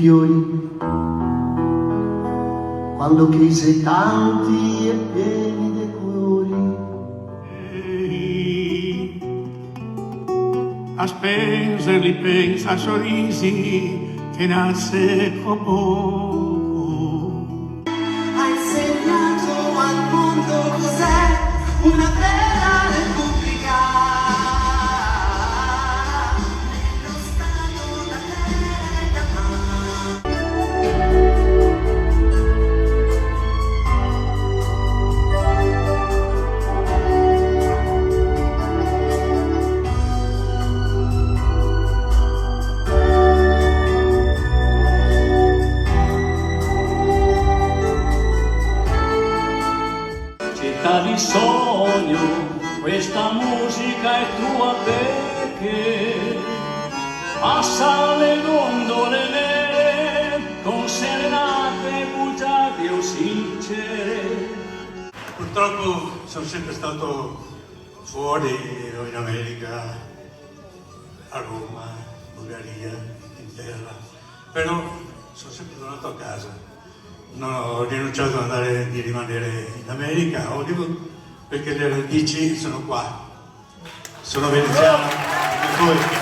fiori, quando chiese tanti e pieni di colori. A spenderli pensa a sorrisi che nasce poco. Ha insegnato al mondo cos'è una vera repubblica. Nello Stato da terra. Città di sogno, questa musica è tua perché passa le gondole nere con serenate bugiardi o sincere. Purtroppo sono sempre stato fuori o in America, a Roma, Bulgaria, Inghilterra, però sono sempre tornato a casa. Non ho rinunciato ad andare di rimanere in America, a Hollywood, perché le radici sono qua. Sono veneziano come voi.